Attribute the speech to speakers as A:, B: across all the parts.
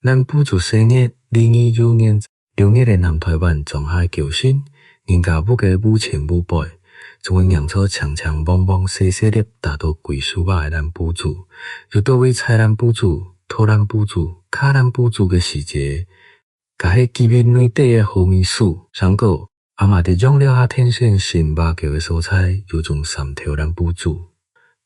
A: 南部族生日2026年的南台湾中海球星，人家不给母亲母辈，就会养出强强棒棒、细细粒达到贵数百的南部族，又多位菜南部族、土南部族、卡南部族的时节，甲迄基面内底的红米薯、香果，阿妈伫种了下天选新巴球的蔬菜，有种三条南部族。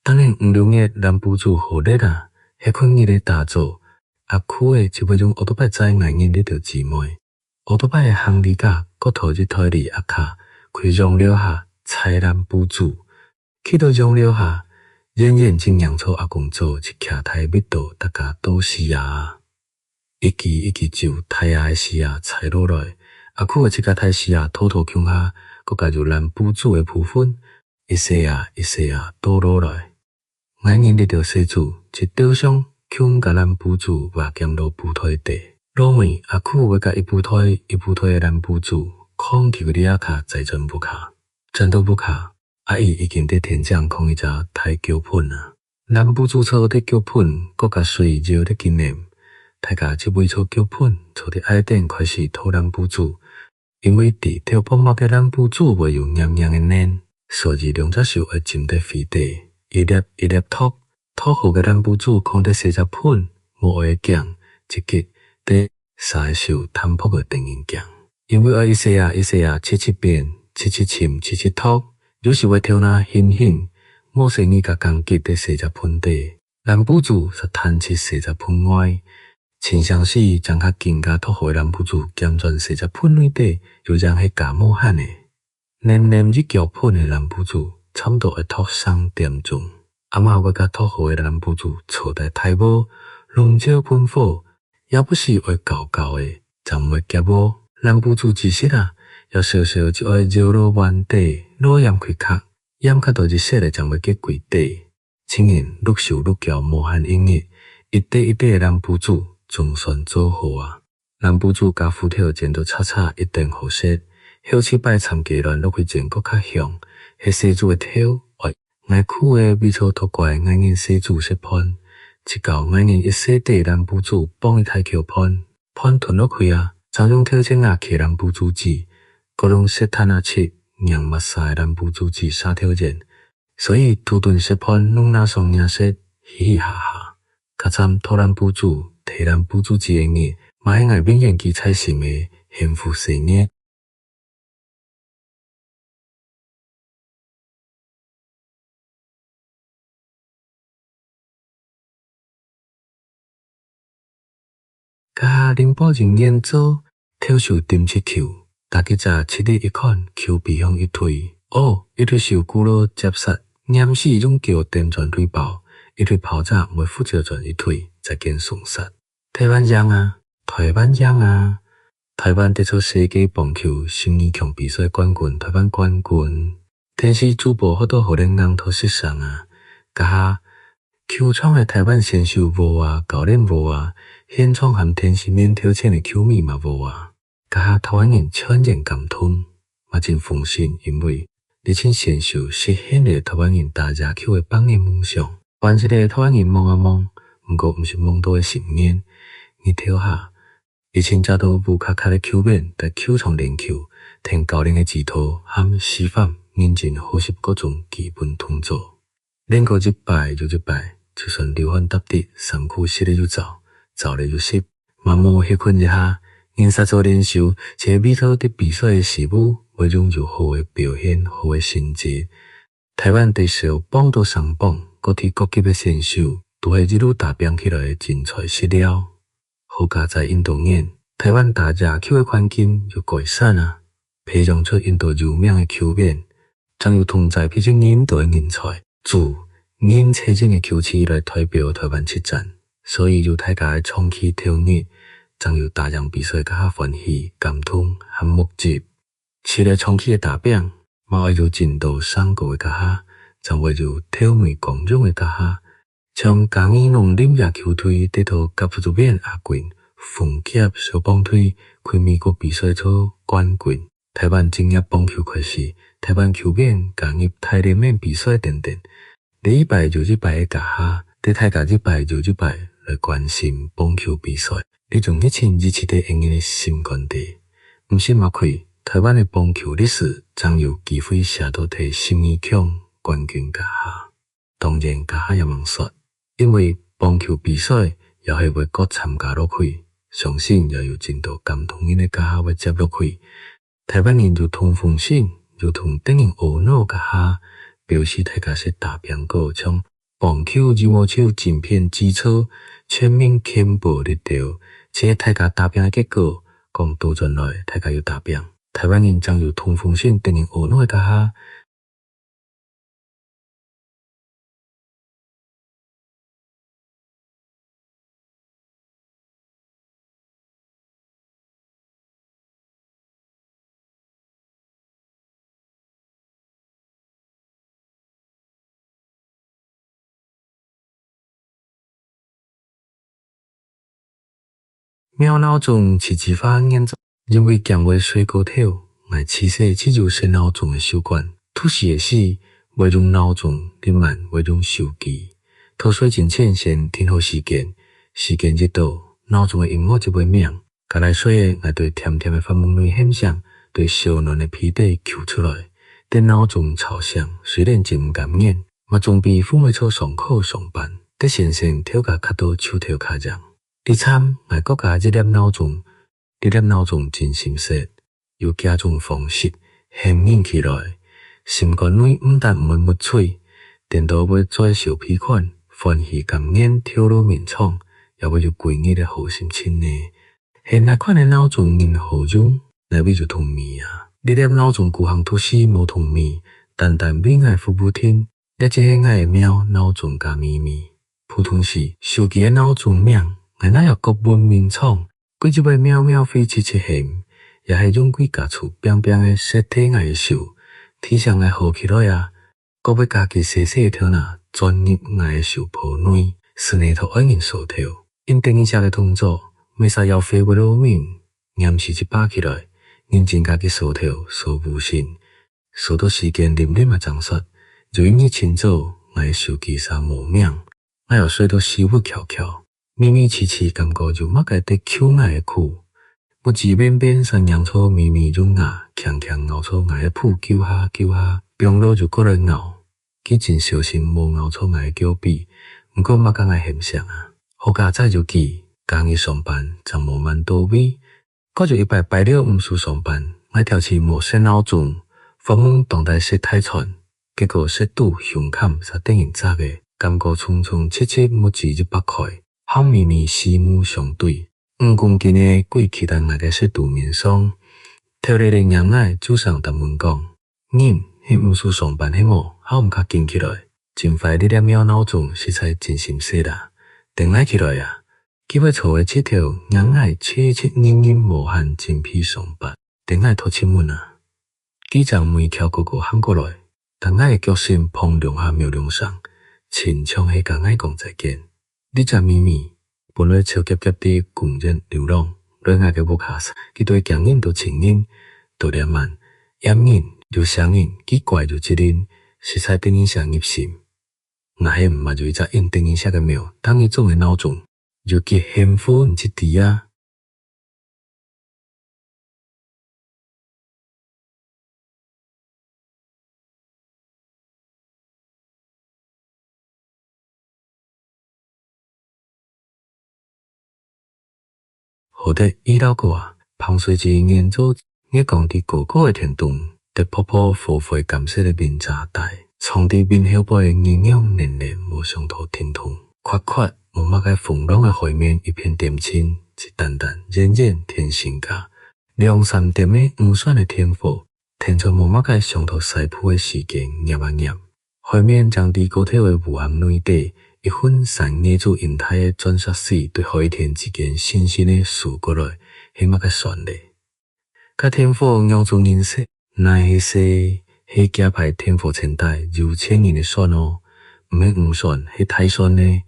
A: 当然唔容易，南部族好热啊，迄款日的打造。阿区的就要用奥多拜载眼镜你着姊妹，奥多拜的行李架搁头一台里阿卡，开用了下菜南部族，去到用了下，眼睛养出阿公做一徛台密度，大家都是啊。一支酒太阳的时啊，菜落来，阿区的一家太时啊，偷向下，搁加入南部族的部分，一些啊倒落来，眼镜你着洗煮，一刀上。恐甲南部族话咸落布推地，老妹阿酷要甲一步推的南部族，空气里亚卡再真不卡，真都不卡。阿姨已经伫天降空一只太脚喷啊！南部族错伫脚喷，搁甲水绕伫经验，大家即尾错脚喷，错伫爱顶开始讨南部族，因为伫跳碰毛嘅南部族会有黏黏的黏，所以两只手会浸伫水底，一粒托。土好嘅南部族看到四只喷，无会强，一击得三手摊破嘅电影强。因为一些啊，七遍，七深，七吐，有时会跳那hin，某些你甲攻击伫四只喷底。南部族是弹起四只喷外，亲像是将较近甲土好嘅南部族兼转四只喷内底，又让迄假冒汉嘅。年一脚喷嘅南部族，差不多会吐3点钟。阿妈会甲土豪的南部族坐在台无，龙椒喷火，也不是会高的，暂会夹无。南部族其实啊，要小就爱绕落原地，落盐开壳，盐较大一些的，暂会结柜底。请人愈受愈骄无限音乐，一块的南部族总算做好啊。南部族甲斧头剪到叉，一定好色。后七摆参加乱落去剪搁较香，迄西族的头。爱区的美草土怪，爱人洗煮洗喷，一到爱人一洗地南部族帮伊太桥喷吞落去啊，常用挑战啊去南部族子，各种洗炭啊切，让目晒南部族子杀挑战，所以土顿洗喷拢拿上颜色，嘻哈哈。较惨土南部族摕南部族子的日，嘛应爱明显记彩心的幸福生日。甲林保人演奏跳秀点七球，大家早7日一看，球鼻向一推，一推受骨肉接杀，黏死一种叫电转推爆，一推爆炸每负责转一推，再见送杀。台湾人啊，台湾得出世界棒球新年强比赛冠军，台湾冠军。电视主播好多互咱硬头实上啊，甲球场的台湾选手无啊，教练无啊。现场含天时面挑战的球迷嘛无啊，甲台湾人全然感动，嘛真放心，因为日前选手实现了台湾人打野球的百年梦想。完一个台湾人梦啊梦，不过不是梦到的10年。日跳下，日前加到乌卡卡的球面，在球场练球，听教练的指导和示范，认真学习各种基本动作。练过一摆就一摆，就算流汗搭地，3区10日就走了就10，慢慢歇困一下，因杀做练习，且比赛伫比赛的事物，为拥有好的表现、好的成绩。台湾得受榜都上榜，各地各级的选手，都系一路打拼起来的精彩实料。好加在运动员，台湾打野球的环境就改善啊，培养出印度有名的球员，将有同在培养印度的人才，自因车进的球市来代表台湾出战。所以就大家的长期挑日，将有大量比赛较欢喜、感动和目击。除了长期的打拼，嘛爱有进度上过的较将会有挑美光荣的较从江义农林野球队得到甲不足面亚军，凤甲小棒队开美国比赛出冠军。台湾职业棒球开始，台湾球面加入台联面比赛等等。礼拜就一摆的较伫大家一摆就一摆。来关心棒球比赛，你从1727年的新冠地，毋信嘛开，台湾的棒球历史将由机会写到摕12强冠军家下。当然家下也茫说，因为棒球比赛也系要搁参加落去，相信也有真多感动因的家下要接落去。台湾人如同风信，如同电影恶脑家下，表示大家是大兵哥像棒球羽毛球尽片基础，全面牵步日调，且大家大兵的结果，讲倒转来，大家有大兵。台湾人将有通风信电影恶脑的家下。苗脑中是一发研究，因为强为水果条，来饲细只有生脑中的习惯，突死的死，会让脑中日慢会让受记，脱水真浅先停好时间，时间一到，脑中的音乐就会鸣，甲来水的来对甜甜的发梦内现象，对小嫩的皮底揪出来，电脑中朝向，虽然真唔甘愿，嘛总比父母做上课上班，得先生跳甲较多手跳较强。第三，来国家这粒脑中，这粒脑中真心实，有加种方式显现起来，心肝内不但唔会没嘴，电脑要再受批款，欢喜甘愿跳入面创，也会有规日的好心情呢。现那款的脑中因何种，来为就同味啊！这粒脑中孤行突死无同味，单单美爱服务厅，一只爱的喵脑中加咪咪，普通是手机的脑中名。我那要国文明创，几只尾喵喵飞七七现，也系用几家厝边边的实体爱手，天上爱好起来啊！国要家己细细条那专业爱手铺内，室内头爱人手条，因等一下的动作，没啥要飞过路面，严是一把起来，认真家己手条手无心，手到时间啉啉嘛长实，就因你清早爱手机上无名，爱要睡到死不翘翘。咪咪黐黐感覺就乜嘅啲 Q 牙嘅褲，我自邊邊上養錯咪咪種牙，強強咬錯牙嘅鋪叫下叫下，病到就過來咬，佢真小心冇咬錯牙嘅腳臂，唔過乜嘅牙險上啊，好家仔就記，剛去上班就冇問到位，嗰就一擺擺了唔輸上班，我條次冇洗腦中，訪問當代食太傳，結果食到胸坎實等人扎嘅，感覺匆匆切切冇值100塊。好咪咪四目相对，5公斤的贵气蛋那个是肚面上，跳嚟的娘奶祖上同阮讲，恁迄毋输上班迄么，好毋较紧起来，真快你粒苗脑中实在真心实啦，等来起来啊，佢要坐的7条娘奶切切黏黏无限真皮上班，等来拖亲吻啊，机长每条哥哥喊过来，等来的脚心碰两下苗梁上，亲像迄个爱讲再见。你只咪咪，本来超急急地共人流浪，恋爱嘅不卡死，佢对强人都情人，都两慢，掩人就相应，奇怪就一人，实在等一下入心。那迄唔係就一隻應等一下嘅苗，當佢種嘅腦中，就叫幸福唔知啲啊。好的，遇到過啊，旁隨住研究，我講啲高高嘅天洞，得泡泡浮灰感色嘅面炸帶，從啲面後背營養年年無上頭天洞，闊闊無乜嘅風浪嘅海面一片點清，一淡淡冉冉天性家，兩三點嘅唔算嘅天火，天出無乜嘅上頭曬鋪嘅時間入啊入，海面將啲高體嘅無限內地。一份散捏住形態的轉述時對海天之間新鮮的數過來，係乜嘅旋律？甲天火養做認識，那係說係加排天火前代有千年的旋哦，唔係唔旋係太旋呢，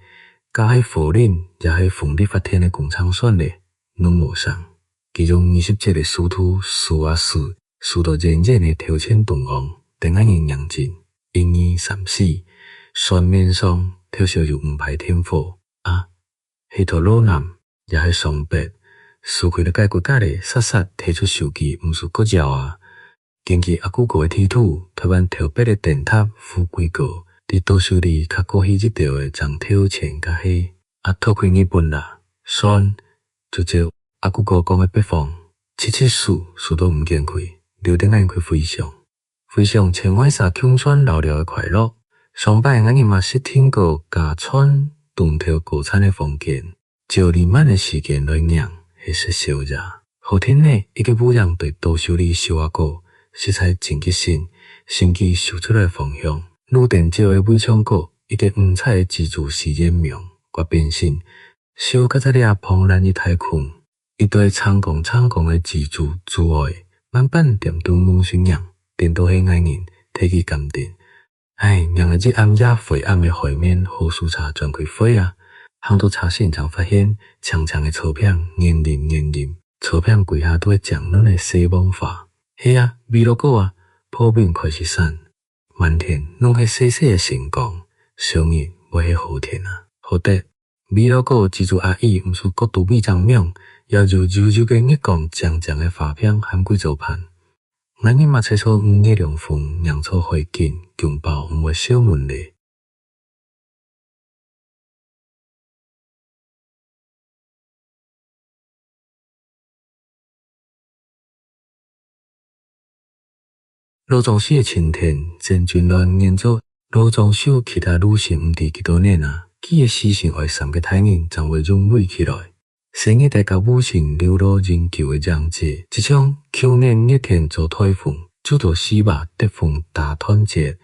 A: 加係火鏈也係風力發電的工廠旋律，攏無上。其中27個數圖數啊數，數到漸漸的調遷動昂，等下人養進1、2、3、4，旋面上。跳小就唔排天火啊，係條路南也系双白，输开了解国家咧，杀杀提出手机，毋是国鸟啊。根据阿古国的地图，台湾特别的电塔富贵国，伫都市里较过去即条的长条线甲迄拓开日本啦，山就照阿古国讲的北方774都毋见开，留顶咱开飞翔，飞翔千万煞穷酸老了的快乐。上摆俺日嘛是听过加川动条国产的风景，照日漫的时间来酿迄些烧热。后天呢，一个不让对都市里烧啊果。食材真极新，甚至烧出来的芳香。愈电少的尾枪果，一个五彩的自助是染苗，我变身烧甲只俩怦然一太空，一堆苍穹的自助诸外，慢慢点到梦想样，电到迄爱人提起感电。让这暗夜灰暗的海面好舒茶转开火啊！行到茶现场发现，长长的草片黏黏，草片跪下都会降软的西蒙化。嘿啊，米落果啊，普遍开始散，满天拢系细细的星光，上日无迄好天啊。好得米落果自助阿姨毋是国度米张명也就柔柔的月光，将的花片含贵州盘。咱日嘛采错五月凉风，酿错花景，强爆毋会小门咧。罗总师的青天，真俊乱念做罗总手其他女性毋伫几多年啊，佢的思想为三个太人将会融汇起来。生日大家母亲流落人求的章节，一种去年热天做台风，主导死吧得风大团结，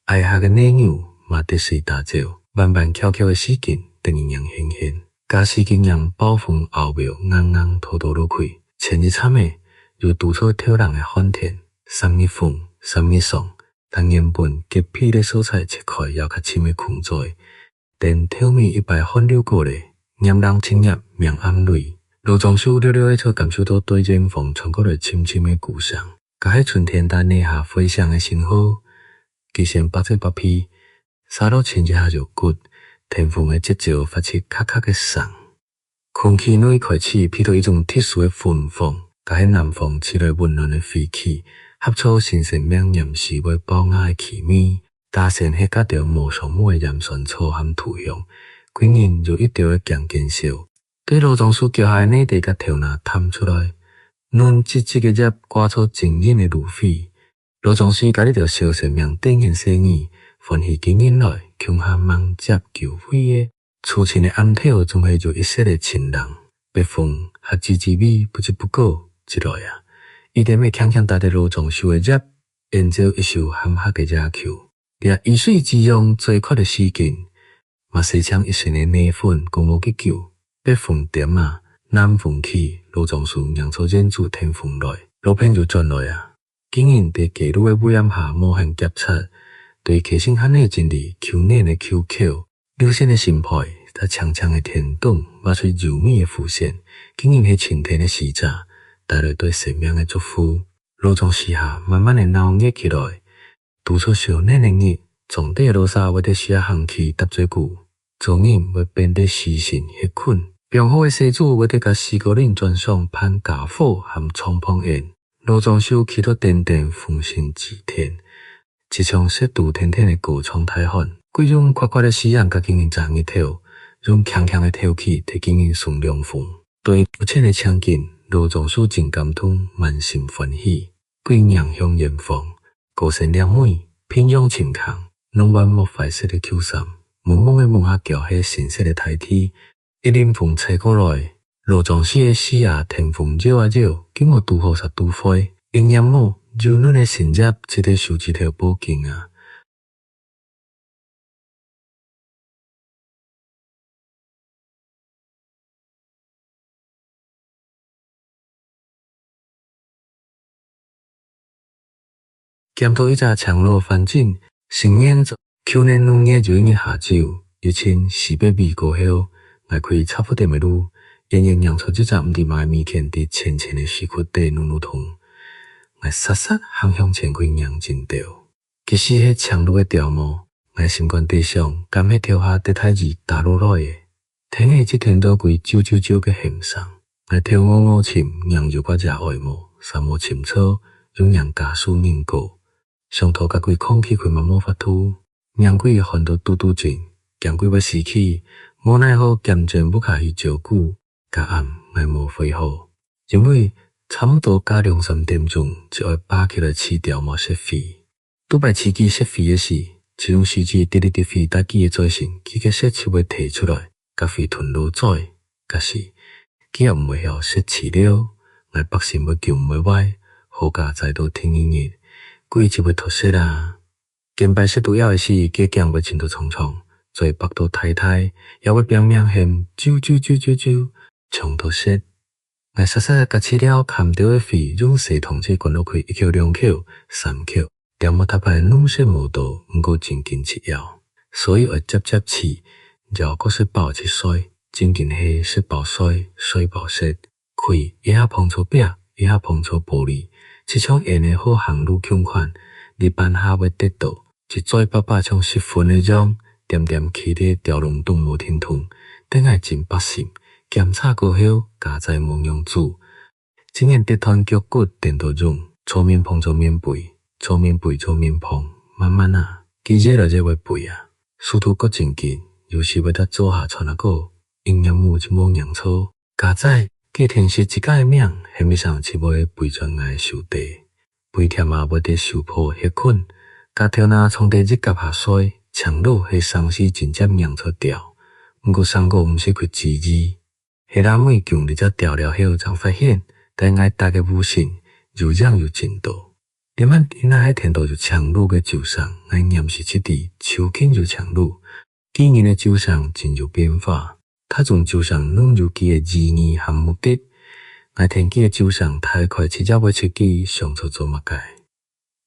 A: 爱下的内容嘛得水大照，慢慢悄悄的时间等于样显现，假使经验暴风后庙硬拖落开，前日惨的又拄错挑人的反天，三日风。三日爽，但原本洁癖的所在切块要较深的空在，但挑面一摆翻溜过来，黏人青叶明暗蕊，罗总书溜溜的就感受到对阵风传过来深深的故乡，甲迄春天在内下飞翔的信号，其实把这把皮撒到亲一下就骨，天风的节奏发出咔咔的响，空气内开始披到一种特殊的芬风，甲迄南方吹来温暖的飞气。合出新生命吟诗为保雅的气味，搭线迄甲着无上母的盐酸草含土香，几人就一条的强劲笑。对罗总书脚下的内地甲跳拿探出来，软唧唧的叶刮出惊人的芦苇。罗总书甲你着小生命顶现生意，欢喜经营来，穷下忙接求飞的，粗浅的暗条总系就一色的情人，北风合之之美，不知不觉一来啊。伊踮要强打在罗总修的rap，演奏一首含黑的野球，掠雨水之中最快的时间，嘛西抢一身的奶粉，讲无去救。北风点啊，南风起，罗总书酿出演出天风来，路片就转来啊。竟然在街路的污染下无限夹擦，对客星汉的真理，Q 念的 QQ， 流线的心派，他长长的天洞，挖出柔美的浮现，竟然是晴天的时早。带来对生命的祝福，罗总时下慢慢的闹热起来，拄出小嫩的热，总底的罗沙为得需要行气搭最久，总人要变得死神迄困，병好的施主为得甲四个人专上攀假火和冲锋宴，罗总手起到点点风声祭天，一场湿度天天的高冲台风，几种快快的死人甲经营站一跳，用强的跳起替经营送凉风，对不浅的场景。罗总书真感动，满心欢喜，归娘向远方，高声亮美，品用清康，浓满莫白色的秋衫，蒙蒙的蒙下叫迄神色的台体，一阵风吹过来，罗总书的死啊，天风绕啊绕，竟无拄好煞拄坏，营养某柔软的身叶，一个受一条宝剑啊。检讨一只长路反正，成年去年2月就已经下酒，疫情400米过后，爱开差不多的路，仍然酿出这只毋伫卖面前伫浅浅的石窟底努通，爱杀行向前开酿真调。其实迄长路的条毛，爱心肝底上，甘迄条下得太字打落来的，天气即天倒规啾啾啾个现上，来跳舞舞琴，酿就我食外毛，三毛青草，用酿家书念过。上头甲规空气开嘛无法度，酿规烦恼拄拄紧，咸规要死去，无奈何渐渐不卡去照顾，甲暗卖无恢复。因为差不多加2-3点钟，就会拔起来饲条毛雪飞。拄摆饲鸡雪飞的时，这种时节直直直飞打鸡的嘴唇，鸡个雪就要摕出来，甲飞吞落嘴。假是鸡也毋会晓雪饲了，来百姓要救袂歪，好家再度听音乐，鬼就要脱雪啦。见白雪毒药的时，鸡姜要真到冲冲，嘴巴都太太，也要拼命喊啾啾啾啾啾，冲脱雪。来细细甲饲了砍掉的肺，用水桶子灌落去1口、2口、3口，点么搭排软雪无多，毋过真紧吃药，所以会接接饲，然后搁雪爆一衰，真紧下雪爆衰，衰爆雪，开一下碰触壁，一下碰触玻璃，这种演的好行路穷款，日班下要得到，一嘴巴巴像10分的种，点点气咧调龙动无停顿，等下真百心。检查过后，加在无用煮。今年得团脚骨电到用，搓面碰搓面背，搓面背搓面碰，慢慢啊，记热了才会背啊。速度搁真紧，有时要得做下传啊个，营养母一摸洋草，加在过天时一家的命，下面上只要背转来受地，背忝啊要得受破歇困，加条那从地日夹下衰，强路迄丧尸真正洋草掉，毋过三个毋是去治治。黑拉妹强日才调了后，才发现，但爱大个无信，又痒又震多。连晚因那喺天道就强路嘅酒上，爱念是这地秋天就强路。今年的酒上真有变化，他从酒上弄入记嘅意义和目的。爱天气嘅酒上太快，直接要出去上厕做乜解？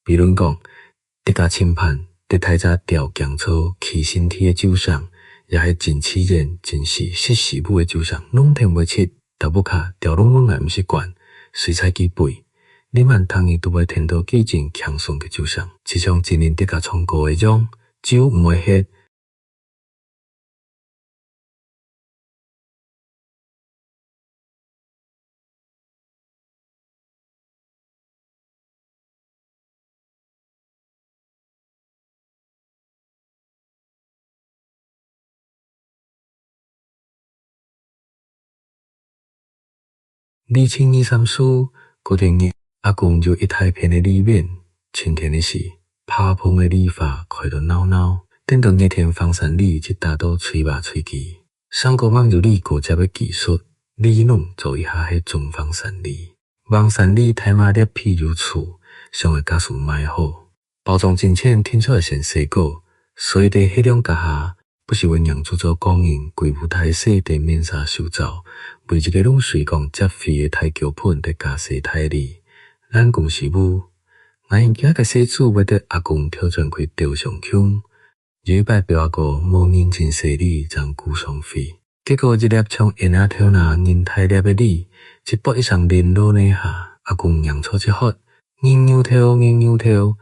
A: 比如讲，一家轻判，得太早调姜草去身体嘅酒上。也是真自然、真是识时务的酒上，拢听袂切，大不卡调拢拢来毋是惯，随菜几杯。你万通伊都会听到几阵强爽的酒上，这种一年得甲冲过的种酒毋会歇。2023书固定日，阿公就一大片的里面，春天的时，爬蓬的理发开得闹闹，等到热天放山里，一大都吹吧吹机。上个网就理国家的技术，理论做一下迄种放山里，放山里太麻粒皮如醋，上会加速卖好。包装真浅，听出来像水果，所以在迄种家下。不是为酿制作供应，规舞台洗地面纱修造，为一个拢随讲接飞的太桥盆在加洗台里。咱公司母，俺因家个洗主为得阿公挑战开吊上腔，有一摆表阿哥无认真洗礼，将顾上飞。结果一粒从烟啊挑那人太粒的里，一波一上连落呢下，阿公酿错一喝，硬扭挑，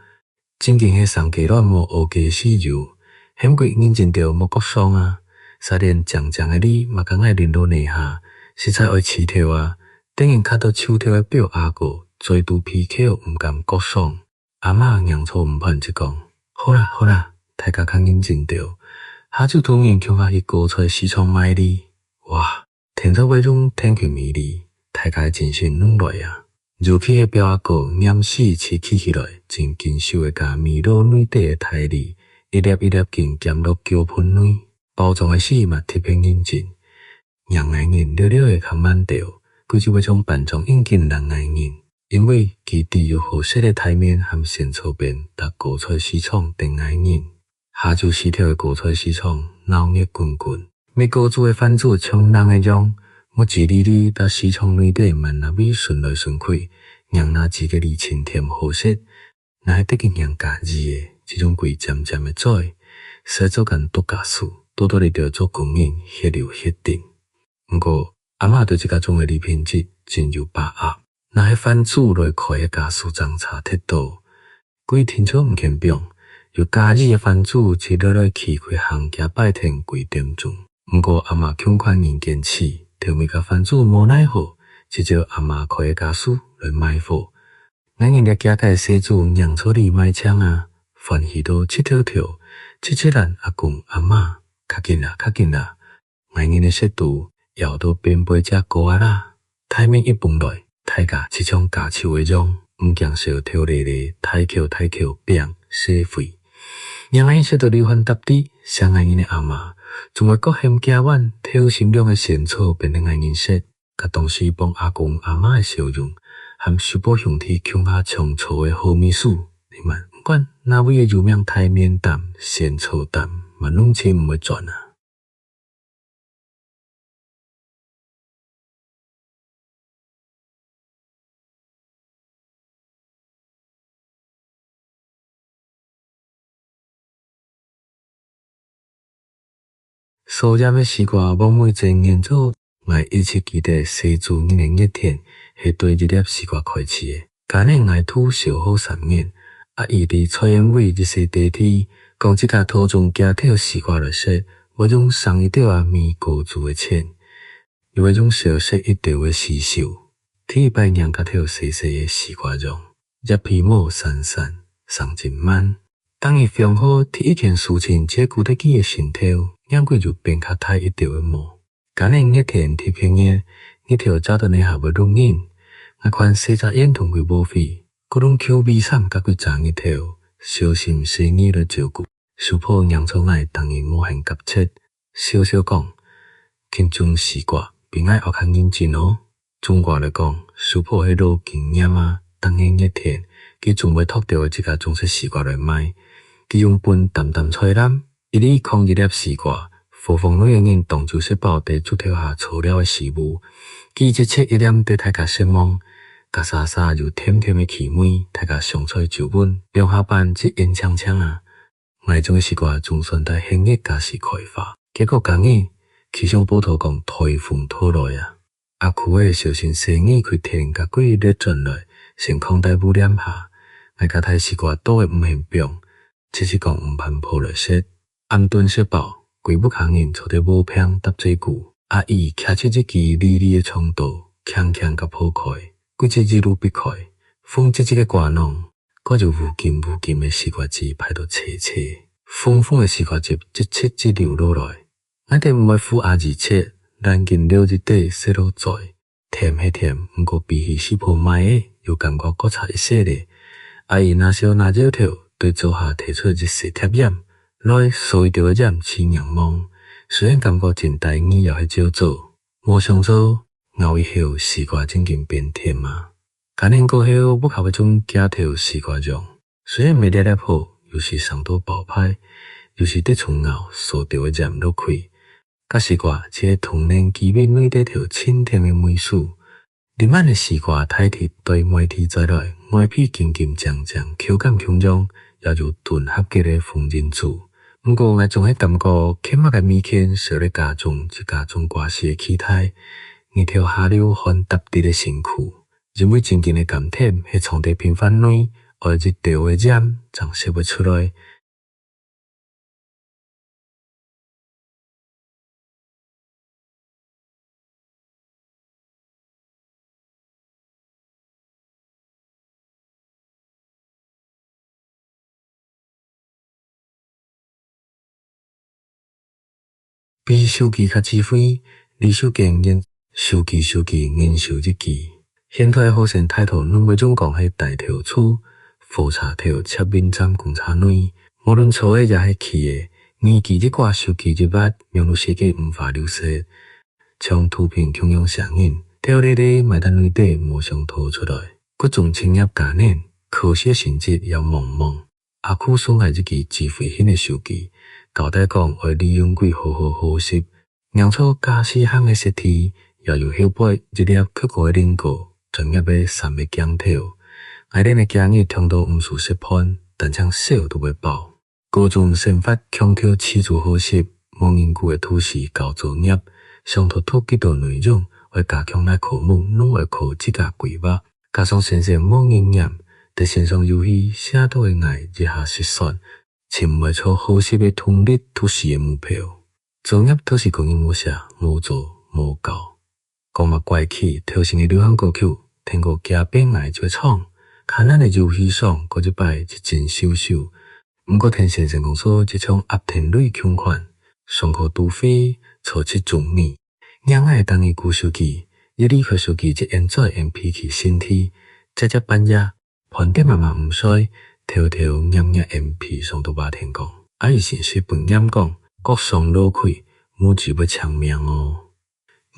A: 真经迄上鸡卵无乌鸡死肉。嫌过认真着无国爽啊！三连酱酱的你嘛敢爱连落内下，实在会饲跳啊！等于卡到手跳的表阿哥，最拄皮口毋甘国爽。阿嬷娘错毋盼一讲，好啦，大家较认真着。下就突然强下去高出来西窗卖哩，哇！天在尾中天气迷离，大家精神拢来啊！入去的表阿哥念死饲起来，真紧守的甲米落内底的台里。一粒一粒紧夹落胶盆内，包装的时嘛特别认真，让眼人了了的较慢调，佢就要将扮装引进人眼人，因为其地有好色的台面和线草边，搭高出市场等眼人，下就四条的高出市场闹热滚滚，美国做的贩子冲人的种，我一里里搭市场内底慢那米顺来顺去，让那几个里清甜好色，那得经让家己的。这种贵渐渐的做，使做间独家事，多多哩着做供应，血流血定。不过阿嬷对这个种的礼品质真有把握，那些番主来开的家事长差太多，规天初毋肯变，有家己的番主一落来去开行家拜天几点钟，毋过阿嬷强款硬坚持，条面甲番主无奈何，只招阿嬷开的家属来埋伏。咱因掠家己生主让出你卖枪啊，欢喜到七跳跳，七咱阿公阿嬷，较紧啦，较紧啦！咱因的食徒摇到边背只高啊啦，台面一蹦来，大家即将家手的种，毋惊小跳咧咧，抬口变洗肺。让因食到流汗搭底，相爱因的阿嬷，从外国嫌家碗，挑心量的仙草变成爱因食，甲当时帮阿公阿嬷的笑容。含修补兄弟强下冲错的好秘书，你们不管哪位的油命太面淡、仙草淡，嘛拢钱唔会赚啊！所染的西瓜往每前年做，我一直记得西主年的一天，是对一粒西瓜开始的。今年我土烧好3面，伊伫菜园尾一些地铁，讲即架土种加跳西瓜来说，我种送一条米高珠的钱，有一种小食一条的刺绣，铁白娘加跳细细的西瓜蓉，一皮毛散散，送真慢。当伊放好第一天事情，这古得记的心头，眼过就变较大一条的毛。今年一天天平日，一条走到你下要录音，我看40眼同佢无费，各种口味上甲佢长一条，小心细腻来照顾。师傅让出来当然无限急切，小小讲，轻种西瓜，并爱学较认真哦。总我来讲，师傅迄老经验啊，当然一天，佢准备脱掉即架种出西瓜来卖。佢用盆淡淡菜篮，一粒空一粒西瓜，火风里人当就食饱地煮条下粗料的食物。佢一切一念对大家失望，甲沙沙又甜甜的气味，大家上菜就稳。中下班只烟呛呛啊，我种西瓜总算在兴日加时开发，结果今日气象报道讲台风拖来啊，阿区的小心生意开天甲几日转来，先空在污染下，我甲台西瓜倒的毋嫌平。只是讲毋攀破来说，暗顿食饱，规不扛人坐伫无平搭最久。伊徛出一支利利的窗刀，强甲破开，几只日路避开，风一个刮弄，我就无金的西瓜汁排到切，丰的西瓜汁一切只流落来。我哋毋爱付阿二切，咱见了一底细落在，甜迄甜，毋过比起师傅买的，又感觉搁差一些咧。伊若小拿少条。对做下提出一些贴染，来所着的染青阳芒。虽然感觉真大意也去照做，无想做熬以后西瓜真经变甜嘛。今年过后，我靠迄种假条西瓜酱，虽然未粒粒好，又是上多爆歹，又是得从熬所着的染落开。甲西瓜这个童年基本内底条清甜的美术。里面的西瓜太铁对麦体再来，外皮金金酱酱，口感强壮。也就炖合格的风人醋，不过我总系感觉起码嘅米片少咧加重挂饰的气态，一条下流很特别的身躯，因为真正的甘甜是从地平凡内，而一条的染长射不出来。比手机较智慧，二手经验手机研修日记。现在好生态度，两位总讲系大条粗，火柴条切面针公差软，无论粗的也系细的。年纪一挂手机一捌，用入世界无法流失。将图片强用上瘾，条咧咧埋在内底无想吐出来。各种青叶概念，可惜成绩也茫茫。阿酷所爱一支智慧型的手机。交代讲会利用几好习，让出加4项的实体，也有晓背一粒刻苦的灵果，专业的3个姜条。爱恁的姜叶通到毋输食盘，但将小都袂饱。高中生发强调吃住好食，无研究的土司交作业，上头几道内容，会加强来科目，拢会靠自家规划。加上先生无经验，在线上游戏写到的爱日下实算。寻袂出好适的通力土司的目标，作业都是公英无写，无做无交。讲嘛怪气，头前的流行歌曲，听过加变爱就会唱，看咱的游戏爽，嗰一摆就真秀秀。毋过听先生讲说，这种压天类穷款，上课除非初七中年，硬爱当伊旧手机，一离开手机就现在用脾气身体，这半夜盘点嘛毋衰，偷偷念念 MP 上到白天讲，伊是说本念讲，国上老亏，母子要长命哦。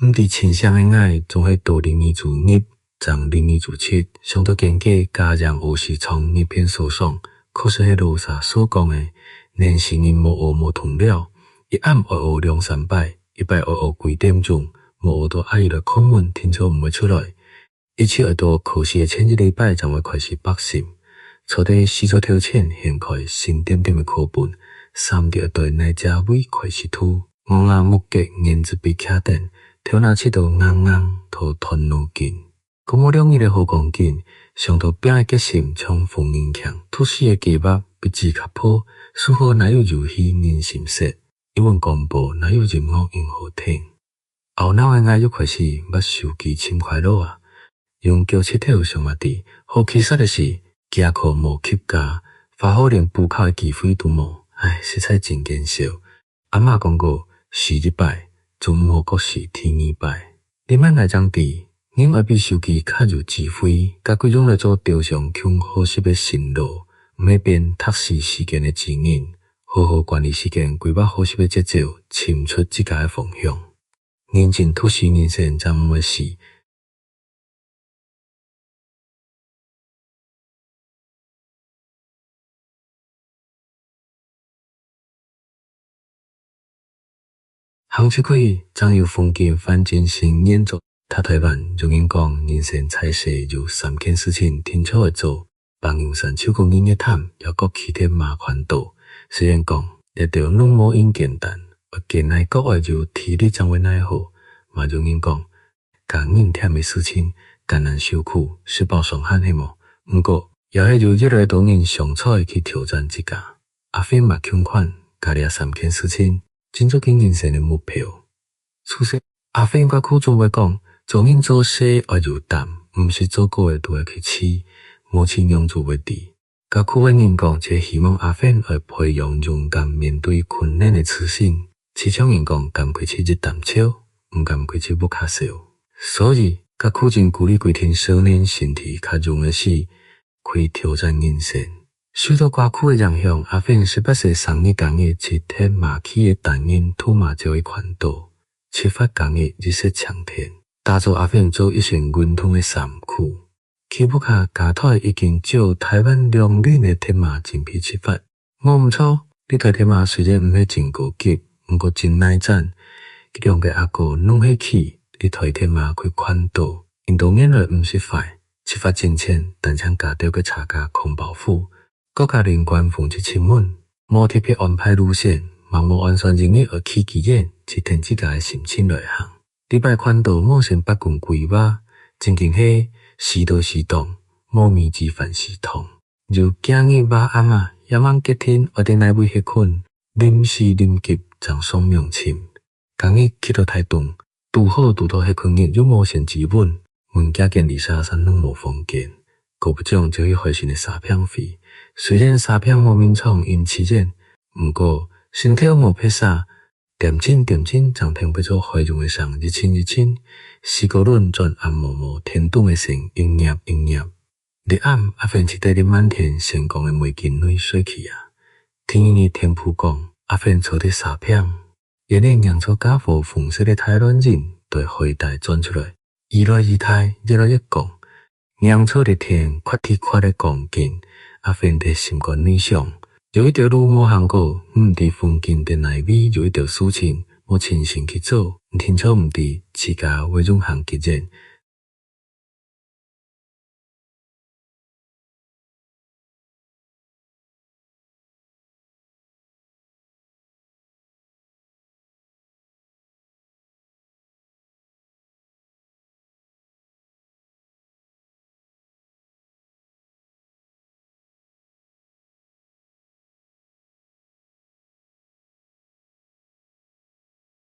A: 毋伫亲相的爱，总会多零二主日，长零二主七，上到经过家人学习从一片所爽。可是迄罗萨所讲的，年轻人无学无同了，一暗学学两三摆，一摆学学几点钟，无学到阿姨的课文听错毋会出来，一切学到考试的前一礼拜才会开始北心，初地四处挑战，掀开新点点的课本，三地对哪只位开始吐，五牙木格言之被卡定，挑那七道硬硬头团路劲。讲我两日的好讲紧，上头饼的决心像风硬强，吐丝的鸡肉比纸较破，似乎哪有游戏人心色，英文广播哪有任何音好听。后脑的爱又开始捌手机深快乐啊，用脚趾头上嘛滴，好气煞的是家课无及格，发好连补考的机会都无，实在真见笑。阿嬷讲过，是日摆，总毋好过是天意摆。你莫爱将地。因爱比手机较有智慧，甲规种来做朝上穷好习的行路，毋要变读书时间的指引，好好管理时间，规划好习的节奏，寻出自家的方向。认真读书人生才毋会死。行出去，张有风景翻进新演奏。他台湾容人讲，人生彩色有3件事情挺巧会做，帮用上手工人的谈，也各起点麻烦多。虽然讲，一条拢无因简单，而内国外就体力掌握奈好，嘛容人讲，讲硬忝的事情，艰难受苦，实报上罕的么？毋过，也迄就越来越多人上彩去挑战自家。阿飞嘛穷款，家己3件事情，真做紧人生的目标。出色，阿飞甲苦总会讲。做人做事要有胆，毋是做过的都会去试，无试用做袂滴。甲苦的人讲，只希望阿芬会培养勇敢面对困难的自信。市场人讲，甘开始一啖笑，毋甘开始不卡笑。所以，甲苦真鼓励规天少年身体较容易是开挑战人生。受到歌曲的影响，阿芬18岁3日工业七天马起的单音土马就会环岛，7发工业日式强天。打造阿芬做一身运动的衫裤，起步卡加台已经照台湾两年的天马精辟7发。我毋错，你台天马虽然毋是真高级，毋过真耐战。这两个阿哥拢起起，你台天马开宽度，运动眼泪毋是快，7发真浅，但将加掉个差价空保护，国家灵官奉之亲吻，无特别安排路线，盲目完全人力而起起眼，是天自家的心情内行。礼拜宽度莫先八棍规划，真经迄时到时动，莫迷之凡事通。如今日把阿嬷也望结天，我定来为迄困，临时临急将双명침。刚日去到台东，拄好拄到迄困日又无先资本，阮家见233拢无房间，顾不上就去回信的沙片费。虽然沙片无名创因起见，毋过身体无撇啥。点睛，张天不做怀中的上日清，四个轮转暗默，天动的声应验。日暗阿芬一带的满天星光的美景内水去啊！听伊天铺讲，阿芬坐的沙片，原来酿出家父红色的台湾人对回带转出来，一来一抬，一来一讲，酿出的天快地快的讲紧，阿芬的心肝内想。有一条路无行过，毋伫风景的内味有一条事情，我亲身去做，听错毋伫自家为种行结认，